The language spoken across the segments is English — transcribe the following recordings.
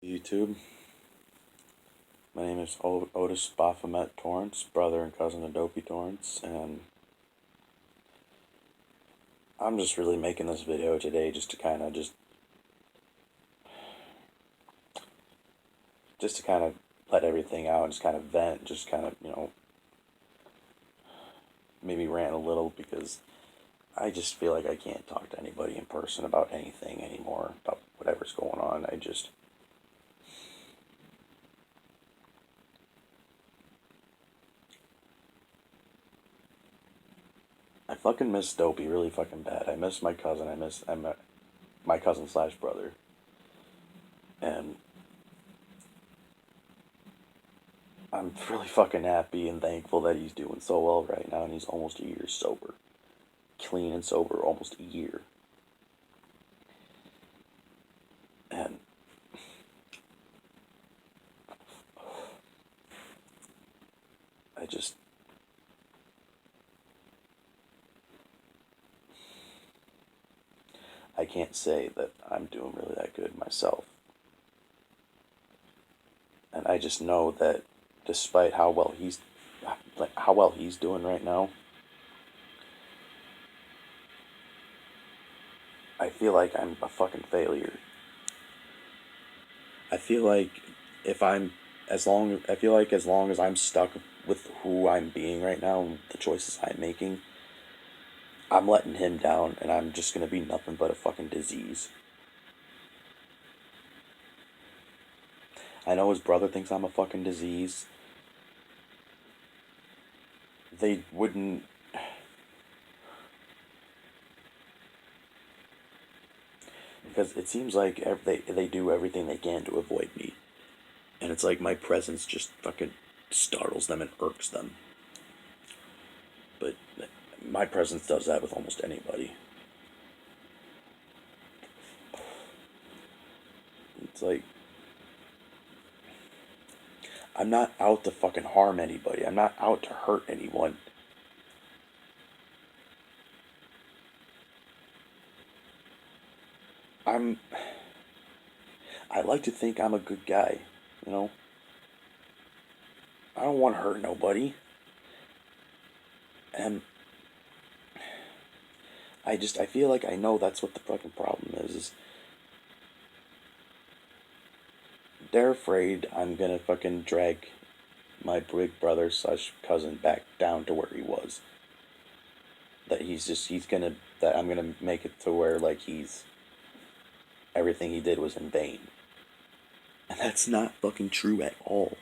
YouTube. My name is Otis Baphomet Torrance, brother and cousin of Dopey Torrance, and I'm just really making this video today just to kind of let everything out and just kind of vent, just kind of, maybe rant a little because I just feel like I can't talk to anybody in person about anything anymore, about whatever's going on. I fucking miss Dopey really fucking bad. I miss my cousin. My cousin slash brother. And I'm really fucking happy and thankful that he's doing so well right now, and he's almost a year sober. Clean and sober, almost a year. And I just... I can't say that I'm doing really that good myself. And I just know that despite how well he's doing right now, I feel like I'm a fucking failure. I feel like if I'm as long as I'm stuck with who I'm being right now and the choices I'm making, I'm letting him down and I'm just gonna be nothing but a fucking disease. I know his brother thinks I'm a fucking disease. They wouldn't... Because it seems like they do everything they can to avoid me. And it's like my presence just fucking startles them and irks them. But my presence does that with almost anybody. It's like, I'm not out to fucking harm anybody. I'm not out to hurt anyone. I'm... I like to think I'm a good guy, you know? I don't want to hurt nobody. And I feel like I know that's what the fucking problem is they're afraid I'm gonna fucking drag my big brother slash cousin back down to where he was. That I'm gonna make it to where, like, everything he did was in vain. And that's not fucking true at all.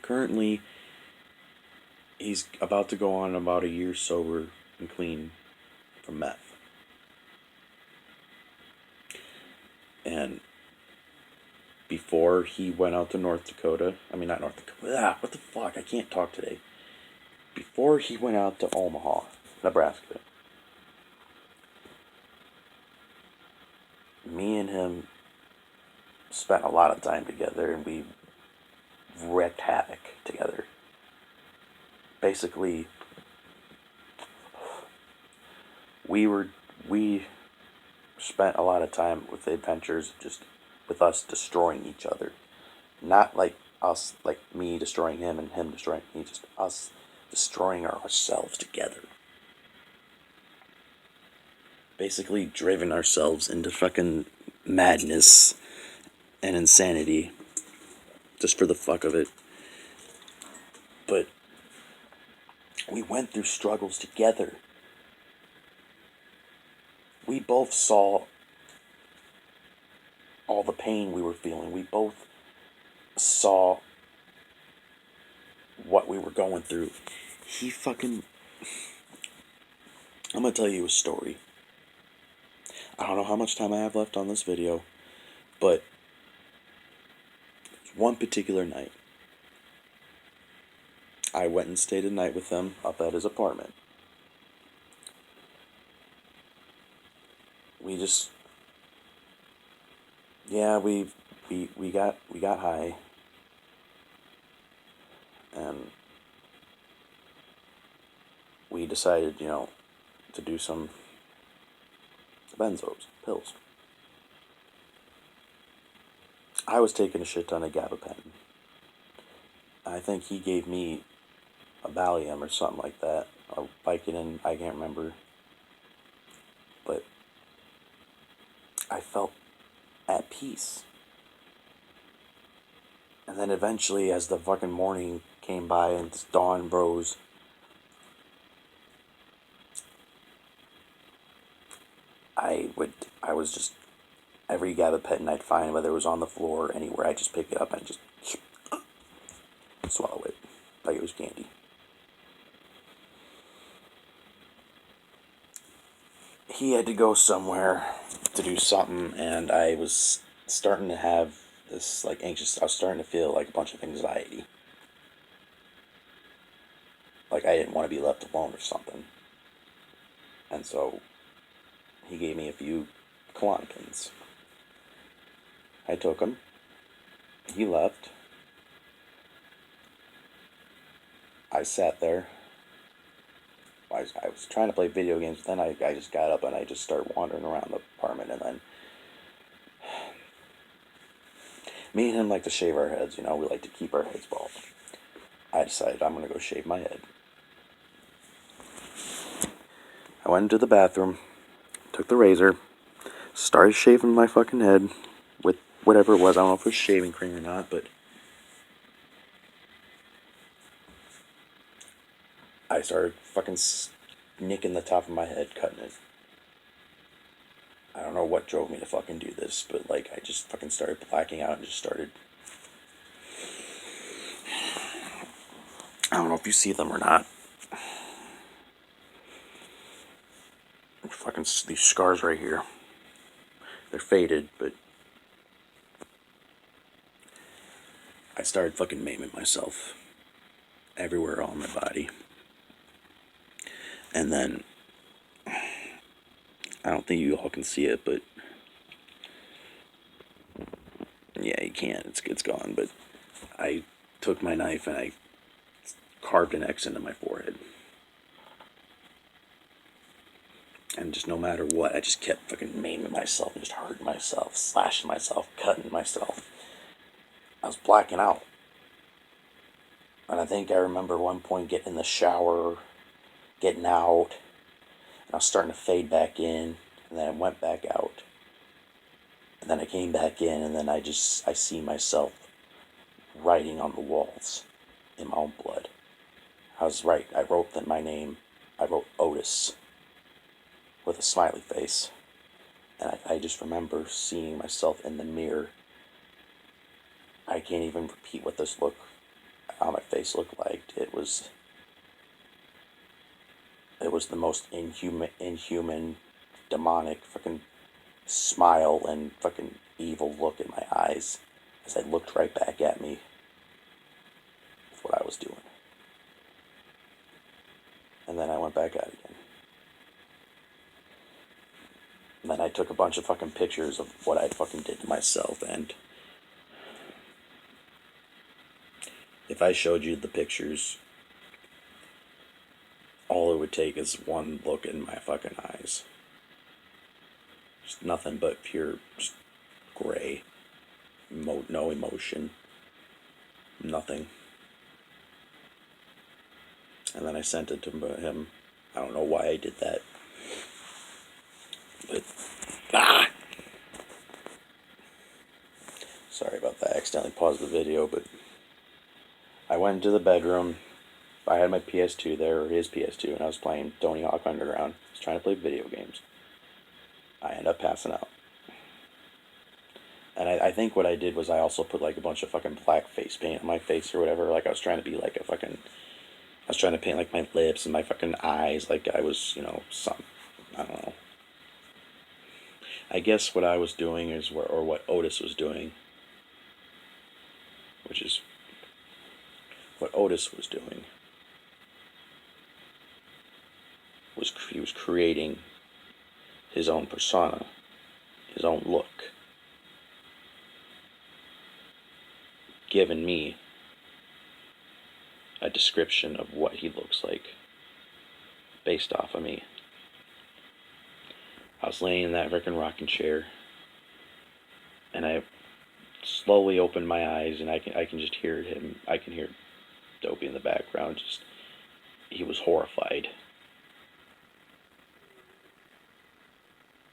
Currently, he's about to go on about a year sober and clean from meth. And before he went out to North Dakota, I mean, not North Dakota, what the fuck, I can't talk today. Before he went out to Omaha, Nebraska, me and him spent a lot of time together and we wreaked havoc together. Basically, we spent a lot of time with the adventures just with us destroying each other. Not like us, like me destroying him and him destroying me, just us destroying ourselves together. Basically driven ourselves into fucking madness and insanity just for the fuck of it. But we went through struggles together. We both saw all the pain we were feeling. We both saw what we were going through. He fucking... I'm gonna tell you a story. I don't know how much time I have left on this video, but one particular night, I went and stayed a night with him up at his apartment. We just... Yeah, we got high. And we decided, to do some benzos, pills. I was taking a shit ton of gabapentin. I think he gave me a Valium or something like that, or Vicodin, I can't remember. But I felt at peace. And then eventually, as the fucking morning came by and dawn rose, I was just, every gabapentin I'd find, whether it was on the floor or anywhere, I'd just pick it up and just swallow it like it was candy. He had to go somewhere to do something, and I was starting to have this, like, anxious, I was starting to feel like a bunch of anxiety. Like I didn't want to be left alone or something. And so he gave me a few Klonopins. I took them. He left. I sat there. I was trying to play video games, but then I just got up and I just started wandering around the apartment. And then me and him like to shave our heads, you know, we like to keep our heads bald. I decided I'm going to go shave my head. I went into the bathroom, took the razor, started shaving my fucking head with whatever it was. I don't know if it was shaving cream or not, but I started fucking nicking the top of my head, cutting it. I don't know what drove me to fucking do this, but like I just fucking started blacking out and just started. I don't know if you see them or not. Fucking these scars right here. They're faded, but I started fucking maiming myself everywhere on my body. And then I don't think you all can see it, but yeah, you can't. It's gone. But I took my knife and I carved an X into my forehead. And just no matter what, I just kept fucking maiming myself and just hurting myself, slashing myself, cutting myself. I was blacking out. And I think I remember one point getting in the shower, getting out, and I was starting to fade back in, and then I went back out. And then I came back in, and then I see myself writing on the walls in my own blood. I was right. I wrote my name. I wrote Otis with a smiley face. And I just remember seeing myself in the mirror. I can't even repeat what this look on my face looked like. It was the most inhuman, demonic fucking smile and fucking evil look in my eyes as I looked right back at me with what I was doing. And then I went back out again. And then I took a bunch of fucking pictures of what I fucking did to myself, and if I showed you the pictures, all it would take is one look in my fucking eyes. Just nothing but pure just gray. No emotion. Nothing. And then I sent it to him. I don't know why I did that. But, sorry about that. I accidentally paused the video, but I went into the bedroom. I had my PS2 there, or his PS2, and I was playing Tony Hawk Underground. I was trying to play video games. I ended up passing out. And I think what I did was I also put like a bunch of fucking black face paint on my face or whatever. Like I was trying to be like a fucking, I was trying to paint like my lips and my fucking eyes like I was, you know, I don't know. I guess what I was doing is, or what Otis was doing, which is what Otis was doing, was he was creating his own persona, his own look, giving me a description of what he looks like based off of me. I was laying in that frickin' rocking chair, and I slowly opened my eyes, and I can just hear him. I can hear Dopey in the background. Just he was horrified,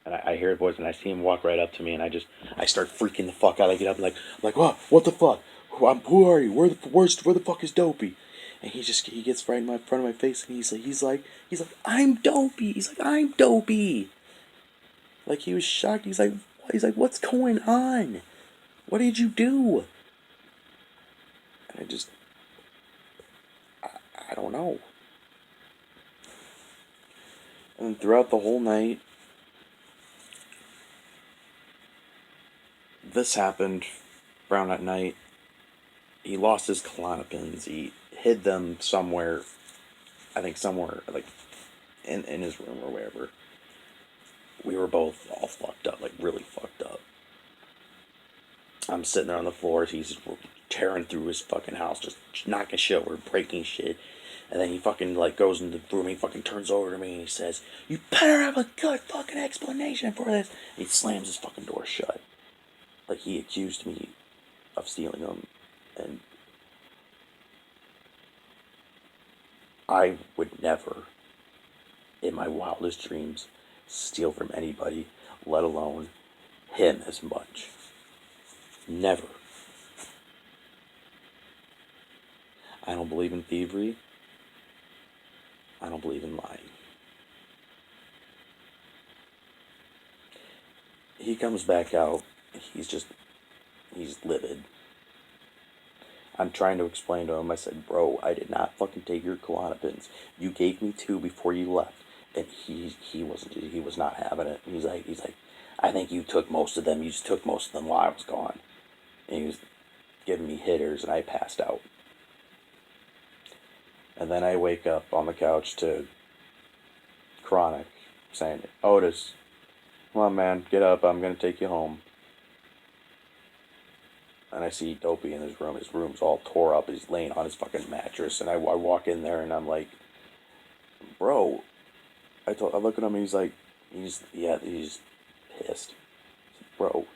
and I hear a voice, and I see him walk right up to me, and I start freaking the fuck out. I get up and like what the fuck? Who are you? Where the fuck is Dopey? And he gets right in my front of my face, and he's like I'm Dopey. He's like I'm Dopey. Like he was shocked. He's like what's going on? What did you do? And I don't know. And throughout the whole night, this happened around at night. He lost his Klonopins. He hid them somewhere. I think somewhere like in his room or wherever. We were both all fucked up, like really fucked up. I'm sitting there on the floor. He's tearing through his fucking house, just knocking shit over, breaking shit. And then he fucking like goes in the room. He fucking turns over to me and he says, "You better have a good fucking explanation for this." And he slams his fucking door shut. Like he accused me of stealing them, and I would never, in my wildest dreams, steal from anybody, let alone him as much. Never. I don't believe in thievery. I don't believe in lying. He comes back out. He's livid. I'm trying to explain to him. I said, "Bro, I did not fucking take your Klonopins. You gave me 2 before you left." And he was not having it. He's like, "I think you took most of them. You just took most of them while I was gone." And he was giving me hitters, and I passed out. And then I wake up on the couch to Chronic saying, "Otis, come on, man, get up. I'm gonna take you home." And I see Dopey in his room. His room's all tore up. He's laying on his fucking mattress. And I walk in there and I'm like, "Bro," I look at him and he's pissed. "Bro,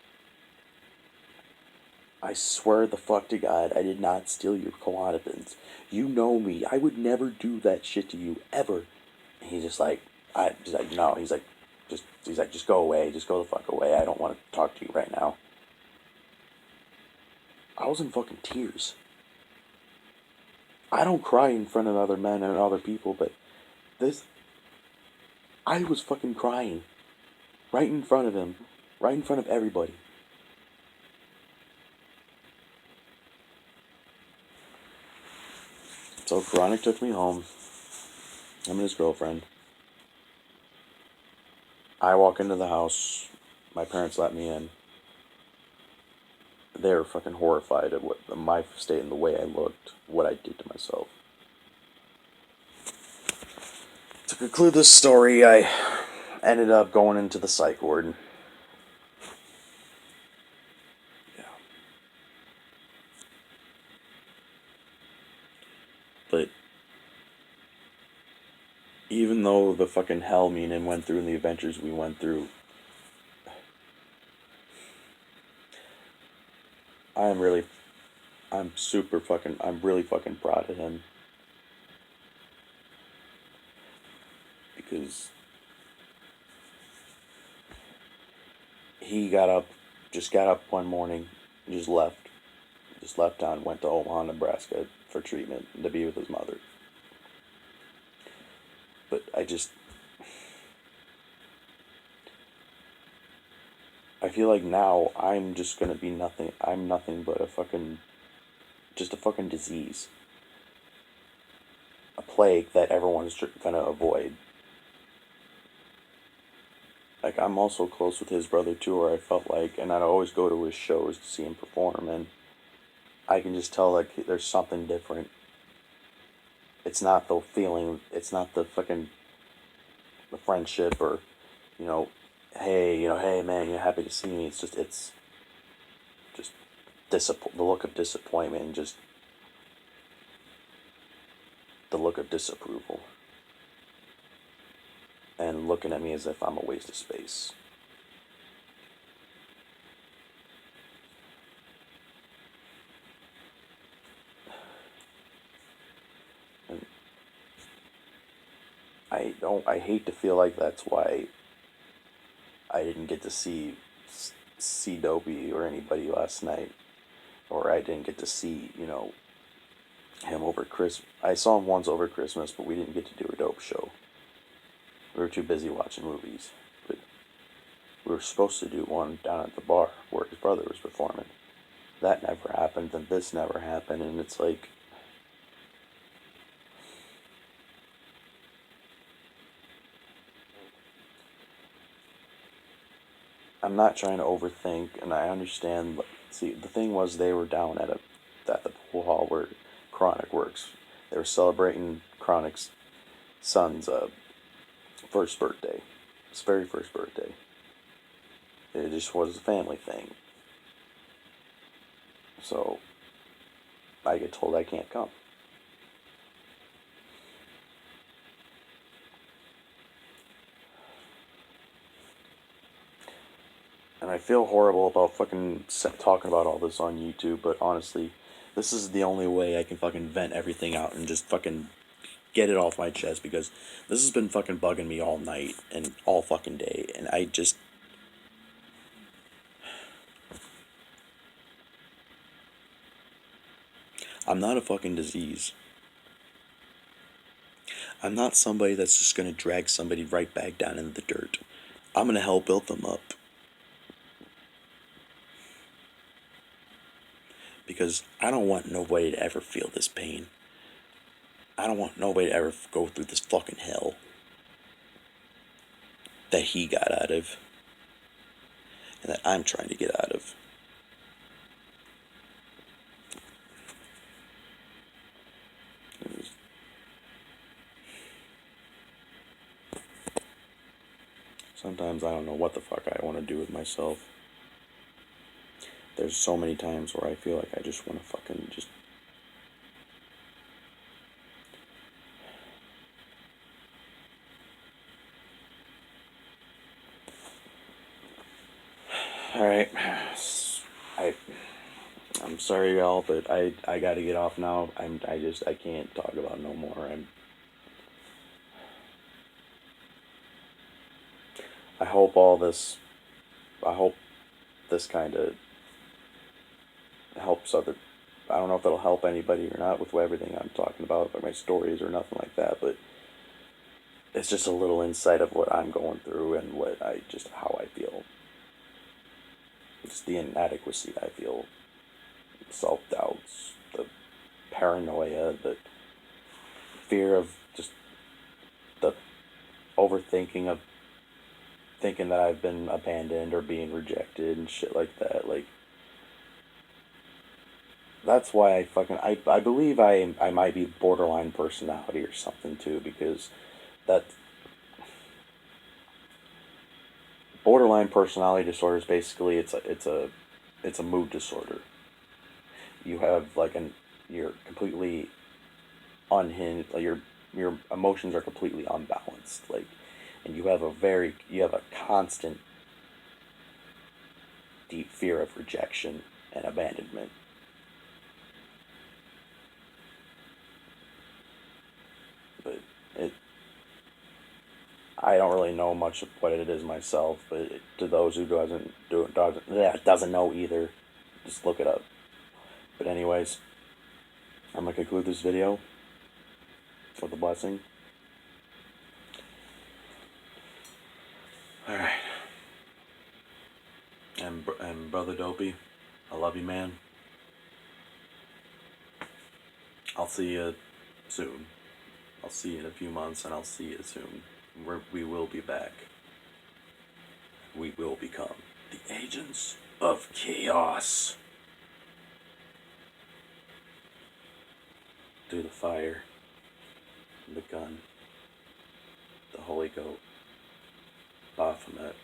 I swear the fuck to God, I did not steal your Klonopins. You know me. I would never do that shit to you, ever." And he's no. Just go away. Just go the fuck away. I don't want to talk to you right now. I was in fucking tears. I don't cry in front of other men and other people, but this, I was fucking crying. Right in front of him. Right in front of everybody. So Chronic took me home. Him and his girlfriend. I walk into the house. My parents let me in. They were fucking horrified at what my state and the way I looked, what I did to myself. To conclude this story, I ended up going into the psych ward. Yeah. But even though the fucking hell me and him went through and the adventures we went through, I'm really, I'm really fucking proud of him. Because he just got up one morning, and just left town, went to Omaha, Nebraska for treatment to be with his mother. But I feel like now I'm just gonna be nothing. I'm nothing but just a fucking disease. A plague that everyone's gonna avoid. Like, I'm also close with his brother too, where I felt like, and I'd always go to his shows to see him perform, and I can just tell, like, there's something different. It's not the feeling, it's not the fucking, the friendship, or, you know, hey man, you're happy to see me. Just the look of disappointment, and just the look of disapproval. and looking at me as if I'm a waste of space. And I hate to feel like that's why I didn't get to see Dopey or anybody last night, or I didn't get to see, him over Christmas. I saw him once over Christmas, but we didn't get to do a Dope show. We were too busy watching movies. But we were supposed to do one down at the bar where his brother was performing. That never happened, and this never happened, and it's like, I'm not trying to overthink, and I understand. See, the thing was, they were down at the pool hall where Chronic works. They were celebrating Chronic's son's first birthday, his very first birthday. It just was a family thing. So I get told I can't come. And I feel horrible about fucking talking about all this on YouTube, but honestly, this is the only way I can fucking vent everything out and just fucking get it off my chest, because this has been fucking bugging me all night and all fucking day, and I'm not a fucking disease. I'm not somebody that's just gonna drag somebody right back down into the dirt. I'm gonna help build them up. Because I don't want nobody to ever feel this pain. I don't want nobody to ever go through this fucking hell that he got out of, and that I'm trying to get out of. Sometimes I don't know what the fuck I want to do with myself. There's so many times where I feel like I just want to fucking just. Alright. I'm sorry, y'all, but I gotta get off now. I can't talk about no more. I hope all this, I hope this kind of helps other. I don't know if it'll help anybody or not with everything I'm talking about, or my stories or nothing like that, but it's just a little insight of what I'm going through and how I feel. It's the inadequacy I feel, self doubts, the paranoia, the fear of just the overthinking of thinking that I've been abandoned or being rejected and shit like that. Like, that's why I believe I might be borderline personality or something too, because that borderline personality disorder is basically it's a mood disorder. You have you're completely unhinged, like your emotions are completely unbalanced, like, and you have a constant deep fear of rejection and abandonment. But it I don't really know much of what it is myself, but to those who doesn't know either, just look it up. But anyways, I'm gonna conclude this video with a blessing. All right, and brother Dopey, I love you, man. I'll see you soon. I'll see you in a few months, and I'll see you soon. We will be back. We will become the agents of chaos. Through the fire, the gun, the holy goat, Baphomet.